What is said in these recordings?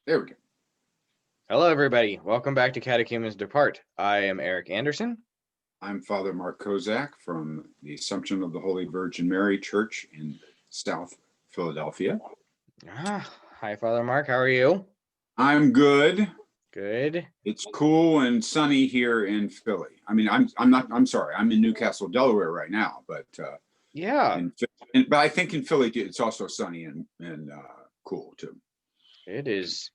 There we go. Hello, everybody. Welcome back to Catechumens Depart. I am Eric Anderson. I'm Father Mark Kozak from the Assumption of the Holy Virgin Mary Church in South Philadelphia. Hi, Father Mark. How are you? I'm good. Good. It's cool and sunny here in Philly. I mean, I'm sorry. I'm in Newcastle, Delaware right now, but Yeah, but I think in Philly it's also sunny and cool too. it is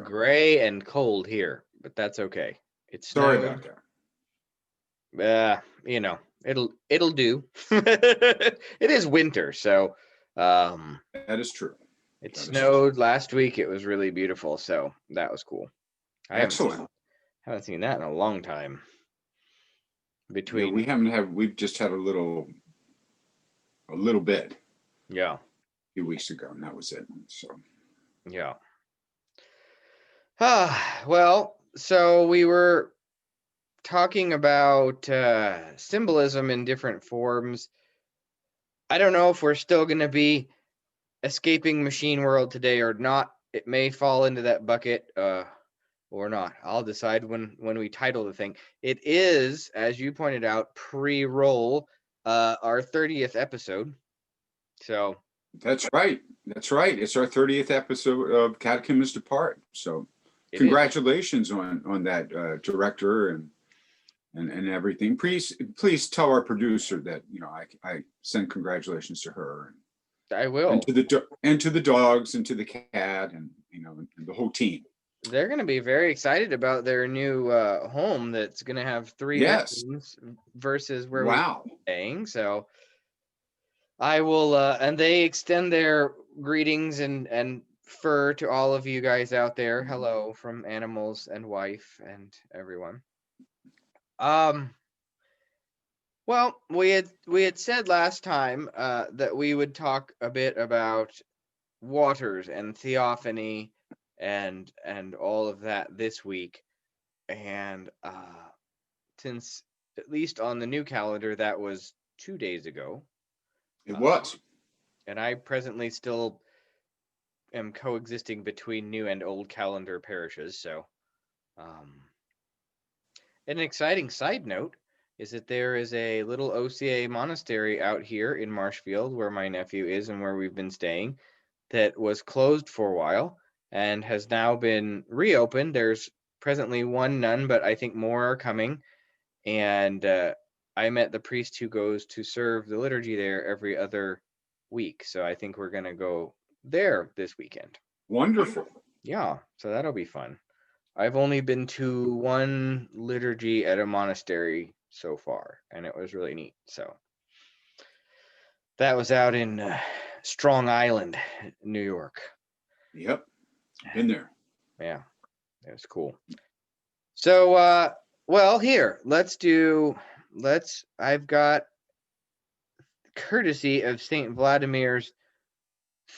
gray and cold here, but that's okay. It's Sorry snowed. about that. It'll do. It is winter, so That is true. it That is true. snowed last week. It was really beautiful, so that was cool. I Excellent. haven't seen that in a long time. Yeah, we've just had a little bit Yeah. a few weeks ago, and that was it. So Yeah. Well, so we were talking about symbolism in different forms. I don't know if we're still going to be escaping machine world today or not. It may fall into that bucket or not. I'll decide when we title the thing. It is, as you pointed out, pre-roll our 30th episode. So that's right. That's right. It's our 30th episode of Catechumens Depart. So congratulations on that, director and everything. Please tell our producer that I send congratulations to her I will, and to the dogs and to the cat and and the whole team. They're going to be very excited about their new home that's going to have 3 Yes. bedrooms versus where Wow. we're staying. So I will, and they extend their greetings and fur to all of you guys out there. Hello from animals and wife and everyone. Well, we had said last time that we would talk a bit about waters and theophany and all of that this week. And since at least on the new calendar, that was 2 days ago. It was. And I presently still am coexisting between new and old calendar parishes. So, an exciting side note is that there is a little OCA monastery out here in Marshfield where my nephew is and where we've been staying that was closed for a while and has now been reopened. There's presently one nun, but I think more are coming. And I met the priest who goes to serve the liturgy there every other week. So I think we're going to go there this weekend. Wonderful. Yeah, so that'll be fun. I've only been to one liturgy at a monastery so far, and it was really neat. So that was out in Strong Island, New York. Yep. Been there. Yeah, it was cool. So, well, here, I've got, courtesy of St. Vladimir's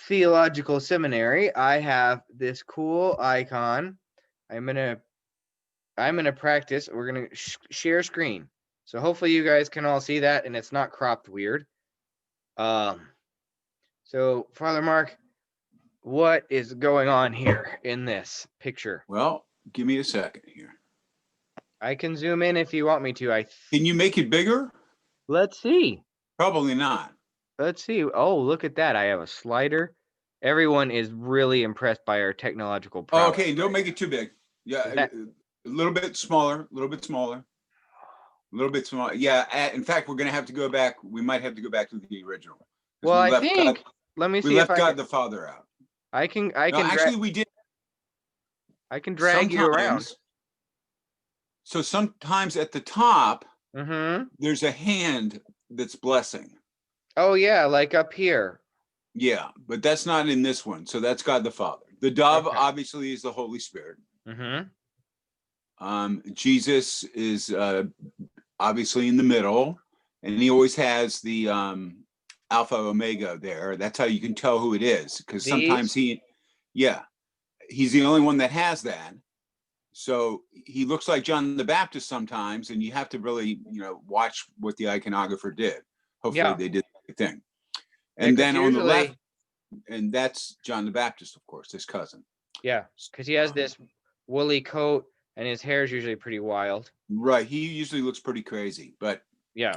Theological Seminary, I have this cool icon. I'm gonna practice. We're gonna share screen, so hopefully you guys can all see that and it's not cropped weird. So Father Mark, what is going on here in this picture? Well, give me a second here. I can zoom in if you want me to. Can you make it bigger? Let's see. Probably not. Let's see. Oh, look at that. I have a slider. Everyone is really impressed by our technological prowess. Oh, okay, don't make it too big. Yeah, a little bit smaller, a little bit smaller, a little bit smaller. Yeah, in fact, we're going to have to go back. We might have to go back to the original. Well, I think, let me see we left God the Father out. I can actually, we did. I can drag you around. So sometimes at the top, Mm-hmm. there's a hand that's blessing. Oh, yeah, like up here. Yeah, but that's not in this one. So that's God the Father. The dove obviously is the Holy Spirit. Mm-hmm. Jesus is obviously in the middle, and he always has the Alpha Omega there. That's how you can tell who it is, because sometimes he's the only one that has that. So he looks like John the Baptist sometimes, and you have to really, watch what the iconographer did. Hopefully they did the right thing. And then on the left, and that's John the Baptist, of course, his cousin. Yeah, because he has this woolly coat and his hair is usually pretty wild. Right. He usually looks pretty crazy, but yeah.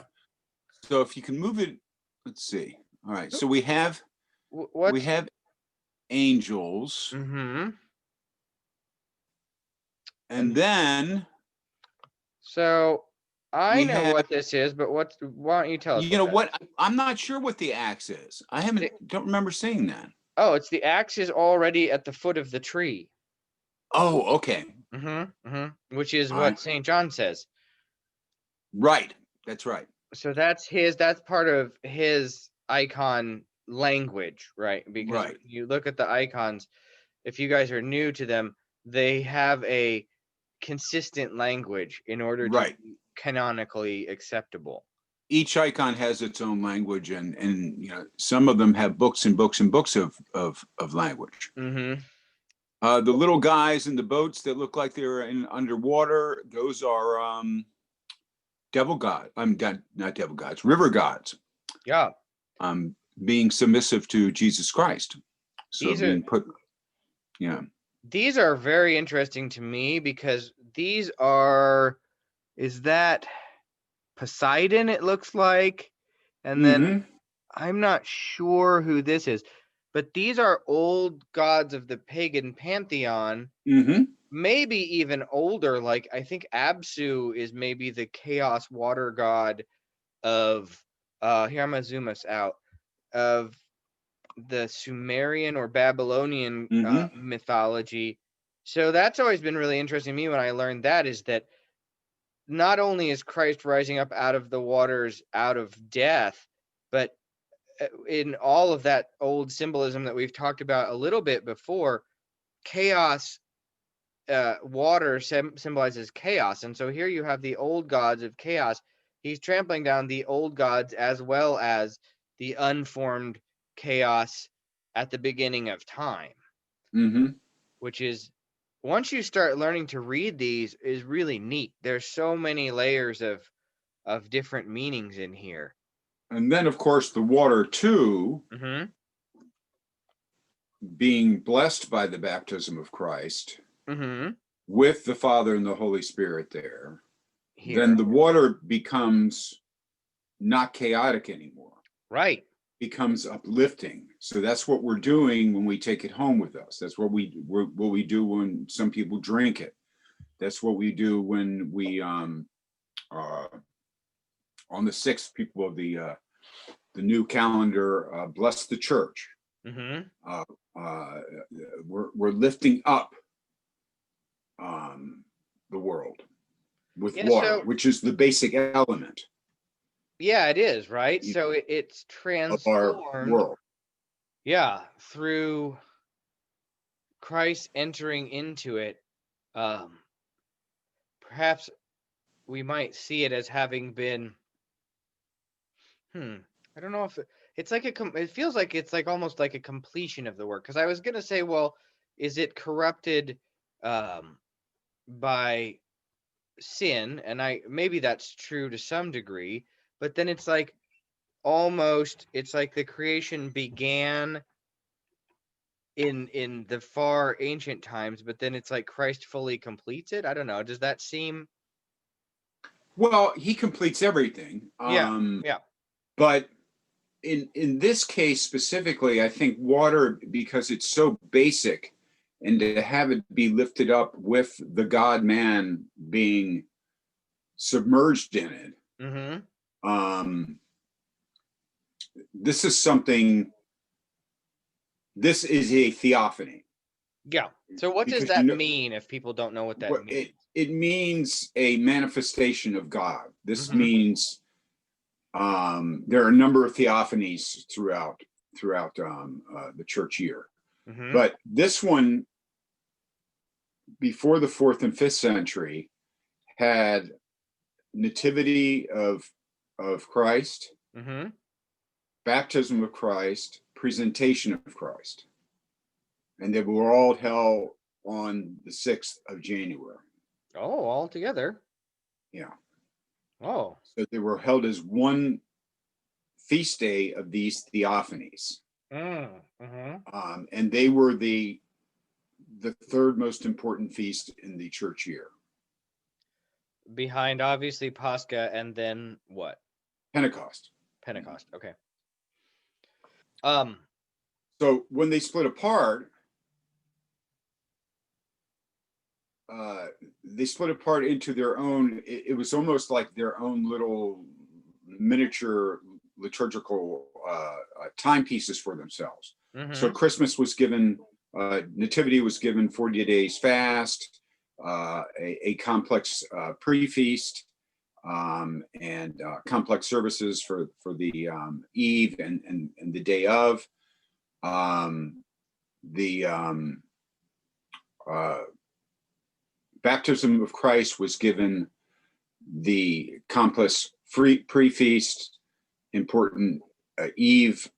So if you can move it, let's see. All right. So we have angels, Mm-hmm. and then so I we know have. what this is, but why don't you tell us You know what that what? I'm not sure what the axe is. Don't remember seeing that. Oh, it's the axe is already at the foot of the tree. Oh, okay. Which is All what right. St. John says. Right. That's right. So that's part of his icon language, right? Because Right. you look at the icons, if you guys are new to them, they have a consistent language in order to Right. be canonically acceptable. Each icon has its own language, and some of them have books and books and books of language. Mm-hmm. The little guys in the boats that look like they're in underwater, those are devil god. I'm not devil gods, river gods. Yeah. Being submissive to Jesus Christ. So These are very interesting to me because these are, is that Poseidon, it looks like? And then I'm not sure who this is, but these are old gods of the pagan pantheon. Maybe even older. Like I think Absu is maybe the chaos water god of here I'm gonna zoom us out, of the Sumerian or Babylonian mythology. So that's always been really interesting to me when I learned that, is that not only is Christ rising up out of the waters, out of death, but in all of that old symbolism that we've talked about a little bit before, chaos, water symbolizes chaos. And so here you have the old gods of chaos. He's trampling down the old gods as well as the unformed chaos at the beginning of time. Which is, once you start learning to read these, is really neat. There's so many layers of different meanings in here. And then, of course, the water too, being blessed by the baptism of Christ, with the Father and the Holy Spirit there, then the water becomes not chaotic anymore. Right. Becomes uplifting. So that's what we're doing when we take it home with us. That's what we do when some people drink it. That's what we do when we on the 6th, people of the new calendar bless the church. We're lifting up the world with water, which is the basic element. Yeah, it is, right? So it's transformed our world. Yeah, through Christ entering into it. Perhaps we might see it as having been, I don't know if it's like it feels like it's like almost like a completion of the work. Because I was gonna say, well, is it corrupted by sin? And maybe that's true to some degree, but then it's like almost, it's like the creation began in the far ancient times, but then it's like Christ fully completes it. I don't know. Does that seem? Well, he completes everything. Yeah. But in this case specifically, I think water, because it's so basic, and to have it be lifted up with the God man being submerged in it. This is something. This is a theophany. Yeah. So what does that mean if people don't know what that means? It means a manifestation of God. This means there are a number of theophanies throughout the church year. But this one, before the 4th and 5th century, had nativity of Christ, baptism of Christ, presentation of Christ. And they were all held on the 6th of January. Oh, all together. Yeah. Oh. So they were held as one feast day of these theophanies. And they were the the third most important feast in the church year. Behind obviously Pascha, and then what? Pentecost. Pentecost. Okay. So when they split apart, into their own. It was almost like their own little miniature liturgical timepieces for themselves. Mm-hmm. So Christmas was given, Nativity was given 40 days fast, a complex pre-feast, and complex services for the eve and the day of. The baptism of Christ was given the complex pre-feast, important eve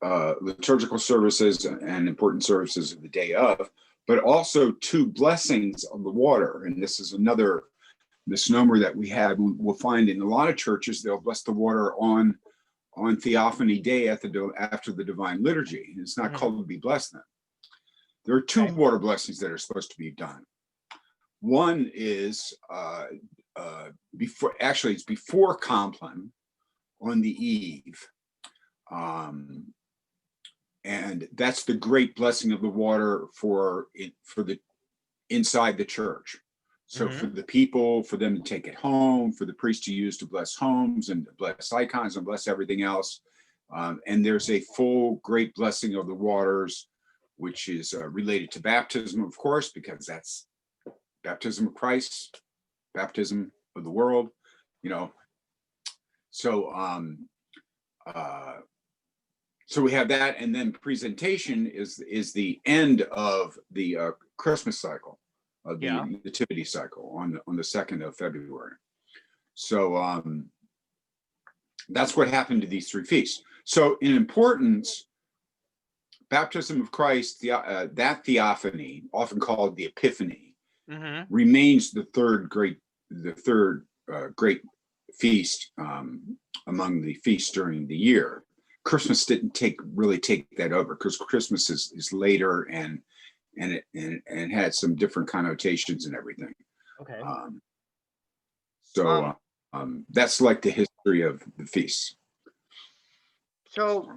liturgical services and important services of the day of, but also 2 blessings of the water. And this is another misnomer that we'll find in a lot of churches. They'll bless the water on Theophany Day after the Divine Liturgy. It's not called to be blessed then. There are 2 water blessings that are supposed to be done. One is it's before Compline on the eve. And that's the great blessing of the water for the inside the church. So for the people, for them to take it home, for the priest to use to bless homes and bless icons and bless everything else. And there's a full great blessing of the waters, which is related to baptism, of course, because that's baptism of Christ, baptism of the world, So so we have that, and then presentation is the end of the Christmas cycle, of the nativity cycle on the 2nd of February. So that's what happened to these 3 feasts. So in importance, baptism of Christ, that Theophany, often called the Epiphany, remains the third great feast among the feasts during the year. Christmas didn't really take that over, because Christmas is later and it had some different connotations and everything. Okay. So that's like the history of the feasts. So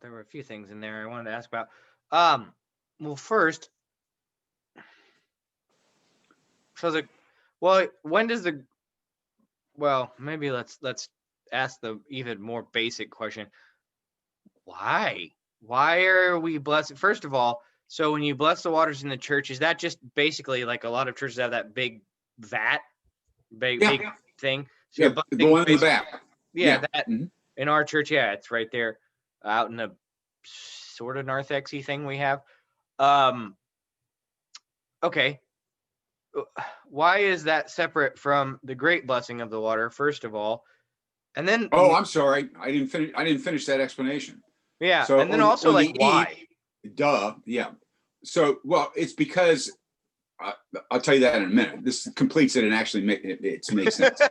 there were a few things in there I wanted to ask about. Well, first, so maybe let's ask the even more basic question. Why are we blessing? First of all, so when you bless the waters in the church, is that just basically like a lot of churches have that big vat, big thing? So the one in the back. That in our church, it's right there out in the sort of narthexy thing we have. Okay. Why is that separate from the great blessing of the water, first of all? And then I'm sorry, I didn't finish that explanation. Yeah. So and then also like why? So it's because I'll tell you that in a minute. This completes it and actually it makes sense.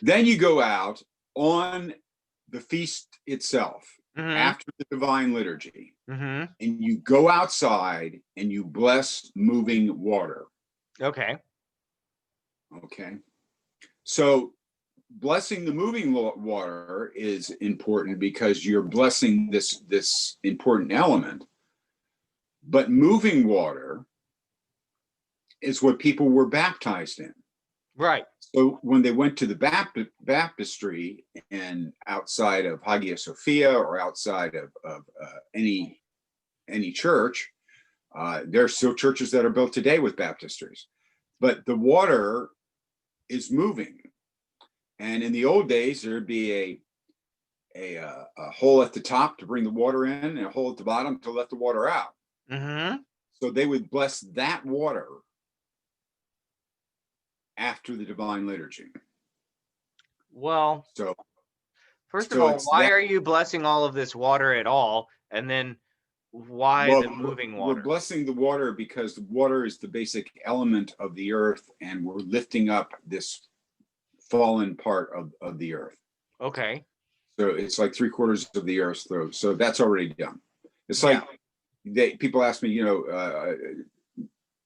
Then you go out on the feast itself after the Divine Liturgy, and you go outside and you bless moving water. Okay. So blessing the moving water is important because you're blessing this important element. But moving water is what people were baptized in. Right. So when they went to the baptistry and outside of Hagia Sophia or outside of any church, there are still churches that are built today with baptistries, but the water is moving. And in the old days, there'd be a hole at the top to bring the water in and a hole at the bottom to let the water out. So they would bless that water after the Divine Liturgy. Well, first of all, why are you blessing all of this water at all? And then why the moving water? We're blessing the water because the water is the basic element of the earth, and we're lifting up this fallen part of the earth. Okay. So it's like 3/4 of the earth. So that's already done. It's like people ask me,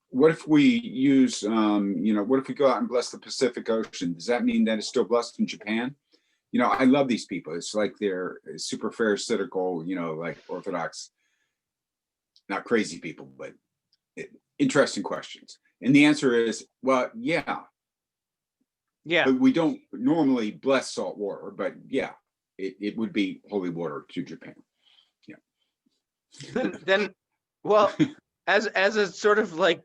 what if we use, what if we go out and bless the Pacific Ocean? Does that mean that it's still blessed in Japan? I love these people. It's like they're super pharisaical, like Orthodox, not crazy people, but interesting questions. And the answer is, well, yeah. Yeah. But we don't normally bless salt water, but yeah, it would be holy water to Japan. Yeah. Then well, as a sort of like,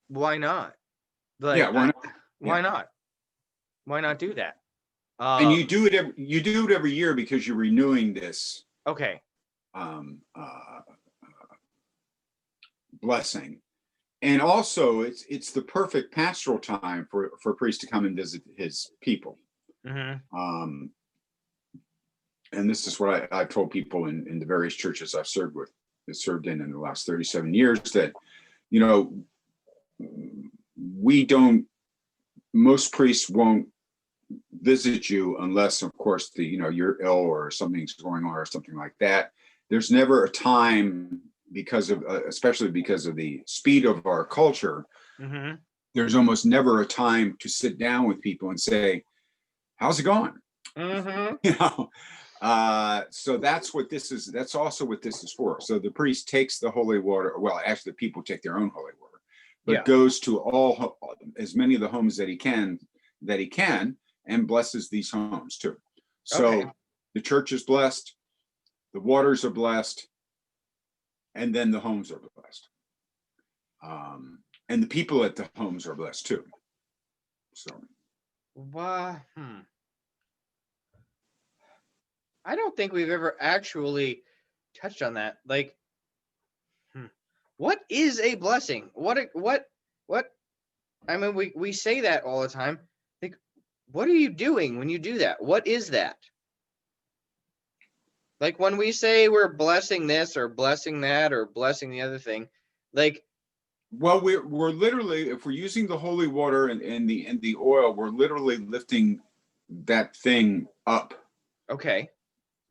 why not? Like, yeah, why not? Why not? Why not do that? And you do it every year because you're renewing this. Okay. Blessing, and also it's the perfect pastoral time for a priest to come and visit his people. Mm-hmm. And this is what I've told people in the various churches I've served in the last 37 years, that most priests won't visit you unless, of course, you're ill or something's going on or something like that. There's never a time, because of especially because of the speed of our culture. Mm-hmm. There's almost never a time to sit down with people and say, how's it going? Mm-hmm. So that's what this is. That's also what this is for. So the priest takes the holy water. Well, actually, the people take their own holy water, but goes to as many of the homes that he can, and blesses these homes too. So the church is blessed, the waters are blessed, and then the homes are blessed. And the people at the homes are blessed too. So. Wow. I don't think we've ever actually touched on that. Like, what is a blessing? What? I mean, we say that all the time. Like, what are you doing when you do that? What is that? Like, when we say we're blessing this or blessing that or blessing the other thing, like, well, we're literally, if we're using the holy water and the oil, we're literally lifting that thing up. Okay.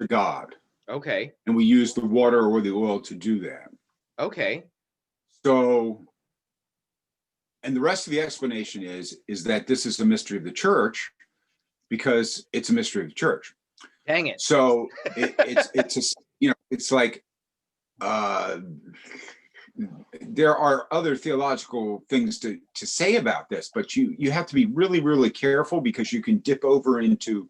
To God. Okay. And we use the water or the oil to do that. Okay. So, and the rest of the explanation is that this is a mystery of the church, because it's a mystery of the church. Dang it. So it's like there are other theological things to say about this, but you have to be really, really careful, because you can dip over into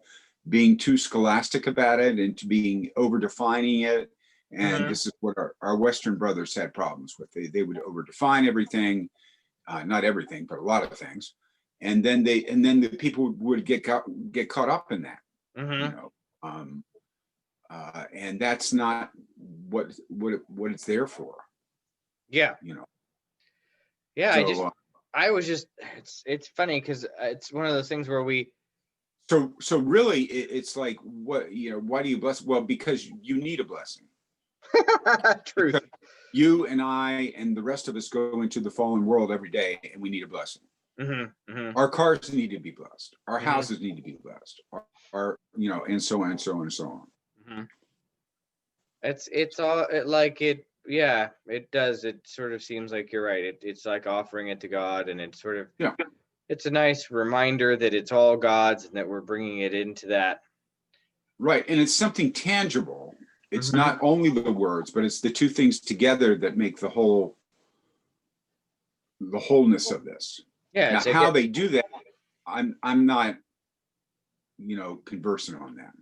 being too scholastic about it and to being over defining it. And this is what our Western brothers had problems with. They would over define everything, not everything, but a lot of things. And then the people would get caught up in that, and that's not what it's there for. Yeah. Yeah. So, it's funny, because it's one of those things where we. So really, it's like, what, why do you bless? Well, because you need a blessing. Truth. Because you and I and the rest of us go into the fallen world every day, and we need a blessing. Our cars need to be blessed. Our houses need to be blessed. Our and so on and so on and so on. It's all like it. Yeah, it does. It sort of seems like you're right. It's like offering it to God, and it's sort of it's a nice reminder that it's all God's and that we're bringing it into that. Right, and it's something tangible. It's not only the words, but it's the two things together that make the wholeness of this. Yeah. Now, how they do that, I'm not, conversant on that.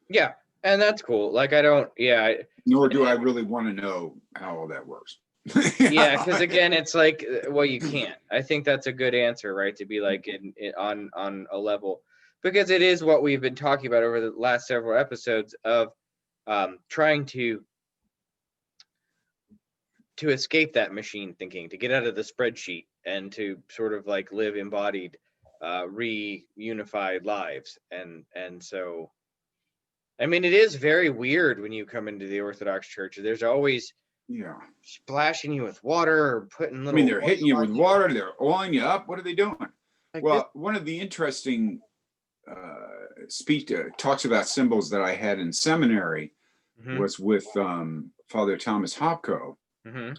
Yeah, and that's cool. Like, I don't. Yeah. Nor do I really want to know how all that works. Yeah, because again, it's like, well, you can't. I think that's a good answer, right? To be like on a level, because it is what we've been talking about over the last several episodes of trying to escape that machine thinking, to get out of the spreadsheet and to sort of like live embodied, reunified lives. And so, I mean, it is very weird when you come into the Orthodox Church. There's always splashing you with water or putting little. I mean, they're hitting you with water. They're oiling you up. What are they doing? Like, well, one of the interesting talks about symbols that I had in seminary was with Father Thomas Hopko, Mm-hmm.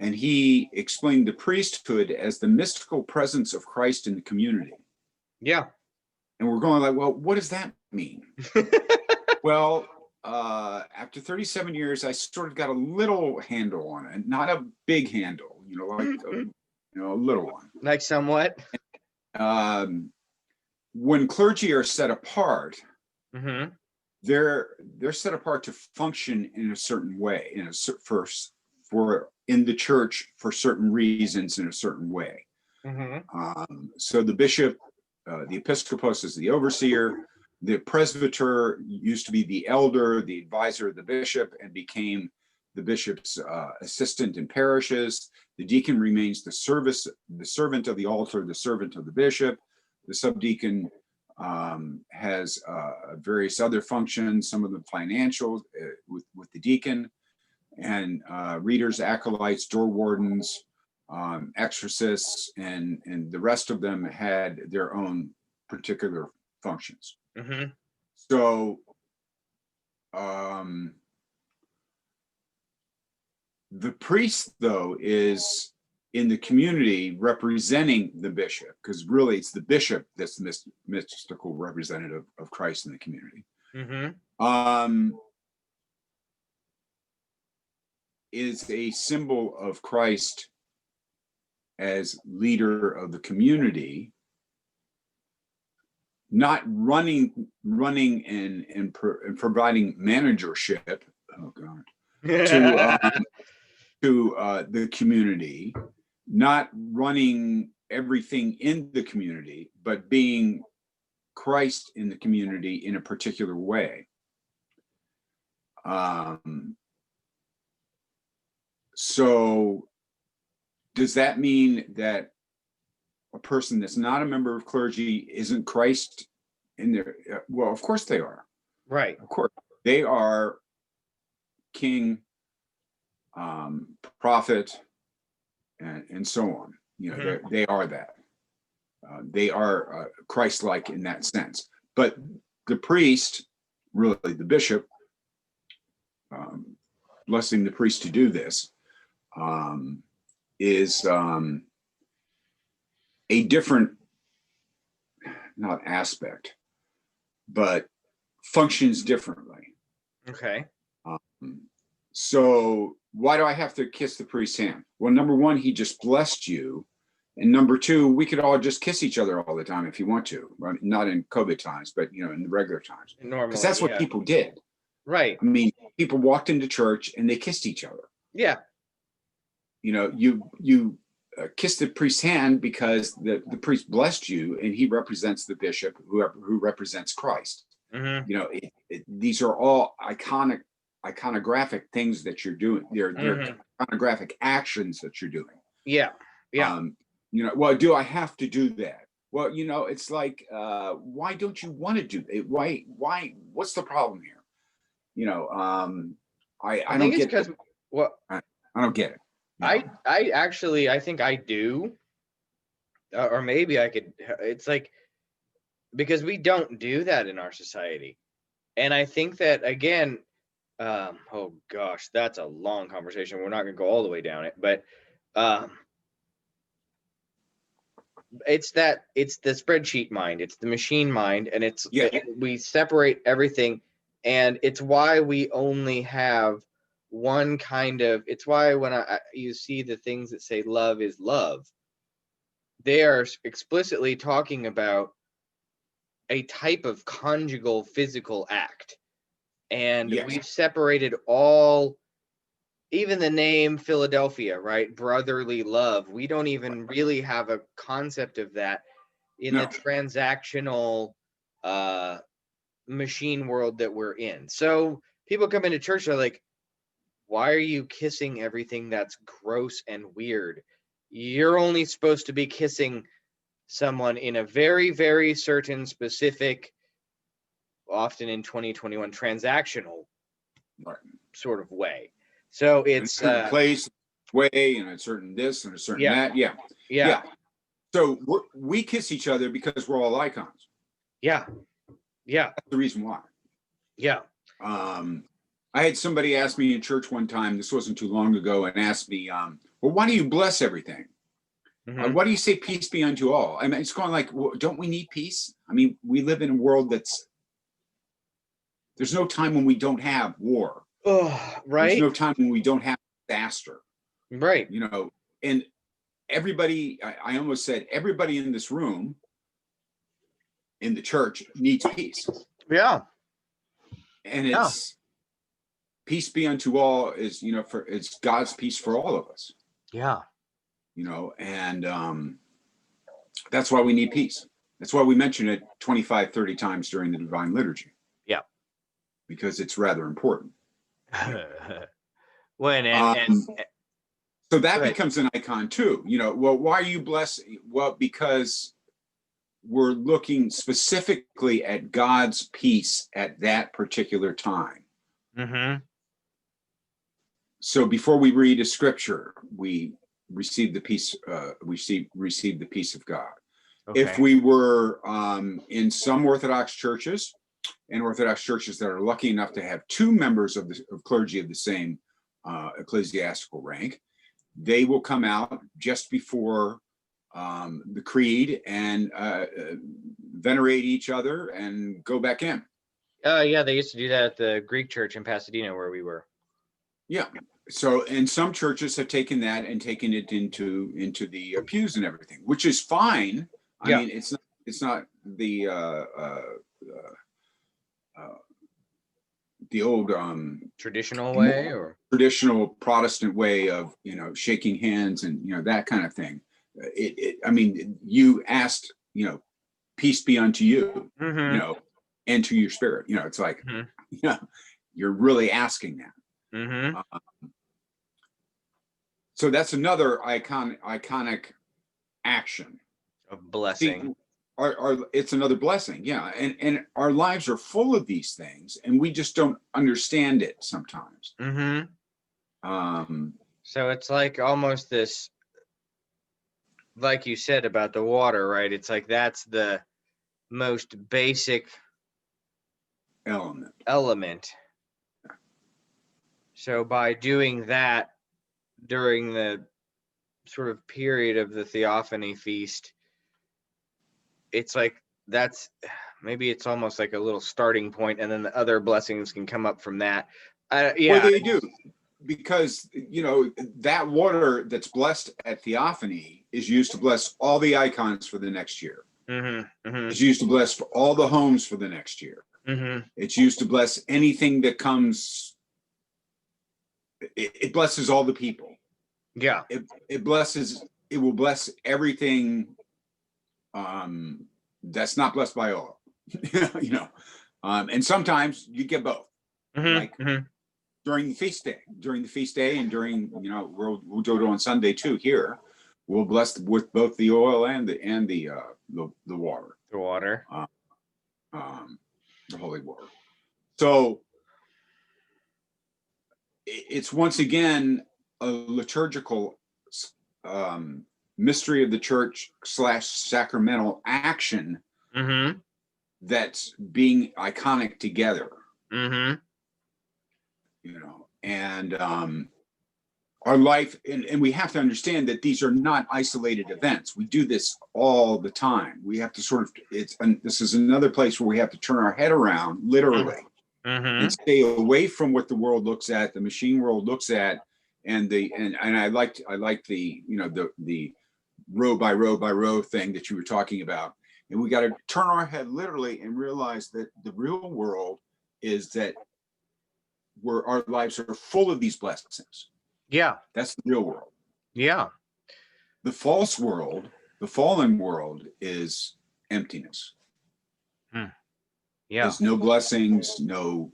and he explained the priesthood as the mystical presence of Christ in the community. Yeah. And we're going like, well, what does that mean? Well, after 37 years, I sort of got a little handle on it, not a big handle, like a little one. Like somewhat. When clergy are set apart, Mm-hmm. they're set apart to function in a certain way, for in the church for certain reasons in a certain way. Mm-hmm. So the bishop, the episcopos is the overseer. The presbyter used to be the elder, the advisor of the bishop, and became the bishop's assistant in parishes. The deacon remains the servant of the altar, the servant of the bishop. The subdeacon has various other functions, some of them financial with the deacon, and readers, acolytes, door wardens, exorcists, and the rest of them had their own particular functions. Mm-hmm. So the priest, though, is in the community representing the bishop, because really it's the bishop that's the mystical representative of Christ in the community. Mm-hmm. Is a symbol of Christ as leader of the community, not running and providing managership. Oh God. To the community, not running everything in the community, but being Christ in the community in a particular way. So does that mean that a person that's not a member of clergy isn't Christ in there? Well, of course they are. Right. Of course. They are king, prophet, and so on. Mm-hmm. They are that. They are Christ-like in that sense. But the priest, really the bishop, blessing the priest to do this, is a different, not aspect, but functions differently. Okay. So why do I have to kiss the priest's hand? Well, number one, he just blessed you. And number two, we could all just kiss each other all the time if you want to. Well, not in COVID times, but in the regular times. Normally, because that's what people did. Right. I mean, people walked into church and they kissed each other. Yeah. You kiss the priest's hand because the priest blessed you, and he represents the bishop, who represents Christ. Mm-hmm. These are all iconographic things that you're doing. They're iconographic actions that you're doing. Yeah. Yeah. Well, do I have to do that? Well, it's like, why don't you want to do it? Why? What's the problem here? I don't get it. Well, I don't get it. I actually, I think I do. Or maybe I could, it's like, because we don't do that in our society. And I think that, again, oh gosh, that's a long conversation. We're not going to go all the way down it, but it's the spreadsheet mind, it's the machine mind, and we separate everything, and it's why we only have one kind of, it's why when you see the things that say love is love, they are explicitly talking about a type of conjugal physical act, and we've separated all, even the name Philadelphia, right? Brotherly love. We don't even really have a concept of that in the transactional machine world that we're in. So people come into church, they're like, why are you kissing everything that's gross and weird? You're only supposed to be kissing someone in a very, very certain, specific, often in 2021, transactional sort of way. So it's a place, way, and a certain this and a certain that. Yeah. So we kiss each other because we're all icons. Yeah. That's the reason why. Yeah. I had somebody ask me in church one time, this wasn't too long ago, and asked me, well, why do you bless everything? Why do you say peace be unto all? I mean, it's going like, well, don't we need peace? I mean, we live in a world there's no time when we don't have war. Oh, right. There's no time when we don't have disaster. Right. And everybody, I almost said everybody in this room, in the church, needs peace. Yeah. And it's peace be unto all is, it's God's peace for all of us. Yeah. And that's why we need peace. That's why we mention it 25, 30 times during the Divine Liturgy. Yeah. Because it's rather important. So that becomes an icon too. Well, why are you blessing? Well, because we're looking specifically at God's peace at that particular time. So before we read a scripture, we receive the peace. Receive the peace of God. Okay. If we were in some Orthodox churches, and Orthodox churches that are lucky enough to have two members of clergy of the same ecclesiastical rank, they will come out just before the creed and venerate each other and go back in. Yeah, they used to do that at the Greek church in Pasadena where we were. Yeah. So, and some churches have taken that and taken it into the pews and everything, which is fine. I mean, it's not the old traditional way or traditional Protestant way of shaking hands and that kind of thing. I mean, you asked peace be unto you, and to your spirit. It's like you're really asking that. So that's another iconic action. A blessing. It's another blessing, and our lives are full of these things, and we just don't understand it sometimes. So it's like almost this, like you said about the water, right? It's like that's the most basic element. So by doing that during the sort of period of the Theophany feast, it's like maybe it's almost like a little starting point, and then the other blessings can come up from that. Well, they do, because that water that's blessed at Theophany is used to bless all the icons for the next year. It's used to bless for all the homes for the next year. It's used to bless anything that comes. It blesses all the people. Yeah. It blesses. It will bless everything. That's not blessed by all. And sometimes you get both. Like during the feast day, and during we'll do it on Sunday too. Here, we'll bless with both the oil and the water. The water. The holy water. So it's once again a liturgical mystery of the church / sacramental action that's being iconic together. And our life, and we have to understand that these are not isolated events. We do this all the time. We have to this is another place where we have to turn our head around, literally, and stay away from what the world looks at, the machine world looks at, and I like the the row by row by row thing that you were talking about. And we got to turn our head literally and realize that the real world is that where our lives are full of these blessings. Yeah. That's the real world. Yeah. The false world, the fallen world, is emptiness. Yeah. There's no blessings, no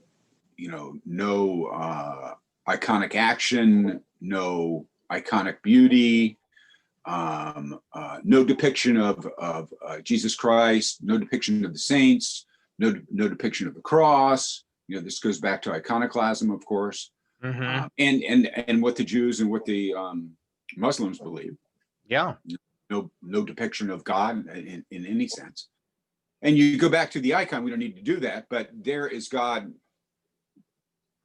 iconic action, no iconic beauty, no depiction of Jesus Christ, no depiction of the saints, no depiction of the cross. This goes back to iconoclasm, of course, and what the Jews and what the Muslims believe. Yeah. No depiction of God in any sense. And you go back to the icon. We don't need to do that, but there is God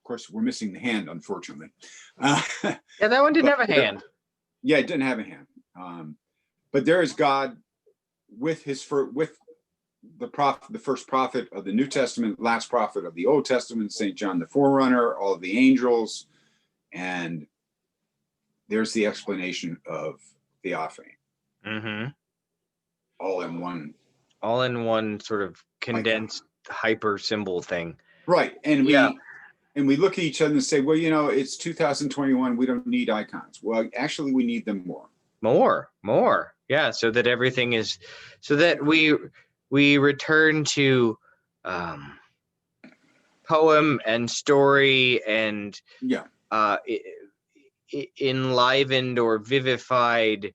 Of course, we're missing the hand, unfortunately. Yeah, that one didn't have a hand. Yeah, it didn't have a hand. But there is God with the first prophet of the New Testament, last prophet of the Old Testament, St. John the Forerunner, all of the angels, and there's the explanation of theophany. Mm-hmm. All in one sort of condensed hyper symbol thing. Right. And we look at each other and say, well, it's 2021. We don't need icons. Well, actually, we need them more. Yeah. So that everything is, so that we return to poem and story and enlivened or vivified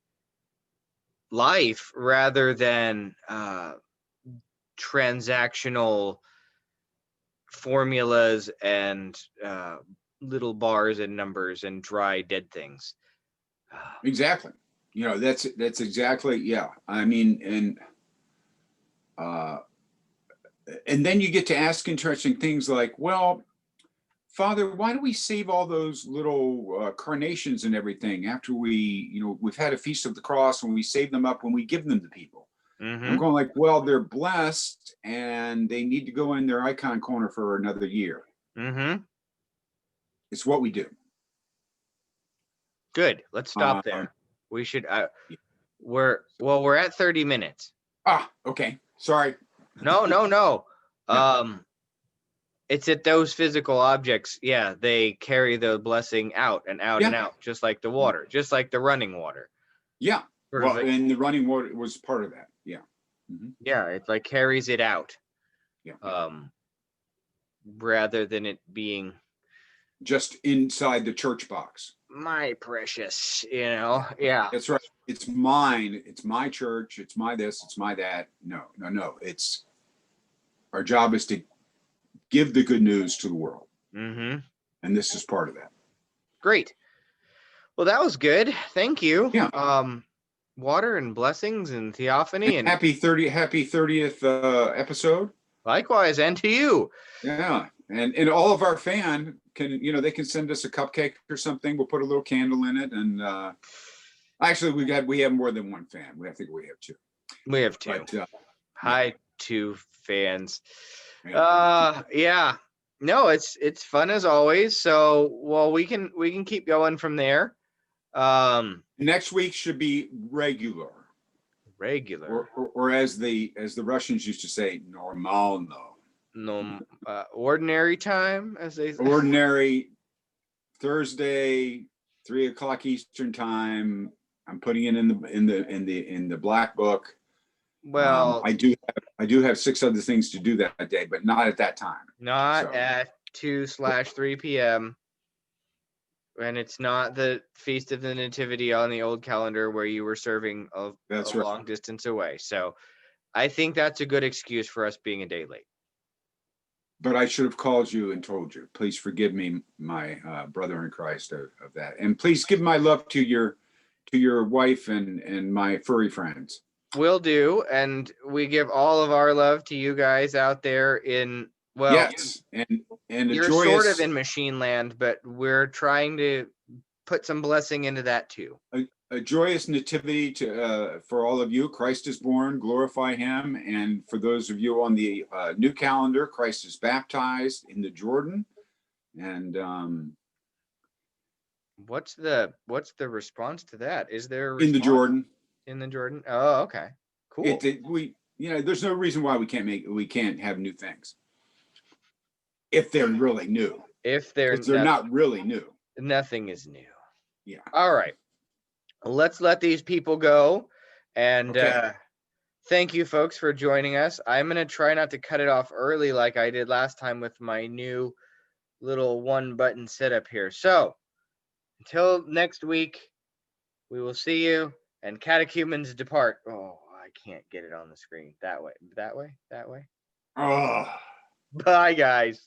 life rather than transactional formulas and little bars and numbers and dry dead things. Exactly. That's exactly, I mean, and then you get to ask interesting things like, well, Father, why do we save all those little carnations and everything after we've had a Feast of the Cross, and we save them up when we give them to people? Mm-hmm. I'm going like, well, they're blessed and they need to go in their icon corner for another year. Mm-hmm. It's what we do. Good. Let's stop there. We should. We're at 30 minutes. Okay. Sorry. No. Yeah. It's that those physical objects, they carry the blessing out and out and out, just like the water, just like the running water. Yeah. And the running water was part of that. Yeah. Mm-hmm. Yeah, it like carries it out. Yeah. Rather than it being just inside the church box. My precious, yeah. That's right. It's mine. It's my church. It's my this. It's my that. No. It's our job is to give the good news to the world. Mm-hmm. And this is part of that. Great. Well, that was good. Thank you. Yeah. Water and blessings and theophany and happy 30th episode. Likewise, and to you. Yeah. And all of our fan can, they can send us a cupcake or something. We'll put a little candle in it. And actually we have more than one fan. I think we have two. We have two. But, Hi, two fans. Yeah. No, it's fun as always. So, we can keep going from there. Next week should be regular. Or as the Russians used to say, normalno. No, ordinary time, as they say. Ordinary Thursday, 3:00 Eastern time. I'm putting it in the black book. Well, I do have 6 other things to do that day, but not at that time. Not at 2/3 p.m. And it's not the Feast of the Nativity on the old calendar where you were serving a long distance away. So I think that's a good excuse for us being a day late. But I should have called you and told you. Please forgive me, my brother in Christ, of that. And please give my love to your wife and my furry friends. Will do. And we give all of our love to you guys out there in, yes, and you're sort of in machine land, but we're trying to put some blessing into that too. A joyous nativity for all of you. Christ is born, glorify him. And for those of you on the new calendar, Christ is baptized in the Jordan. And what's the response to that? Is there a response? In the Jordan? In the Jordan? Oh, okay. Cool. There's no reason why we can't have new things. If they're really new. If they're not really new. Nothing is new. Yeah. All right. Let's let these people go. And thank you, folks, for joining us. I'm going to try not to cut it off early like I did last time with my new little one-button setup here. So until next week, we will see you. And catechumens depart. Oh, I can't get it on the screen. That way. Oh. Bye, guys.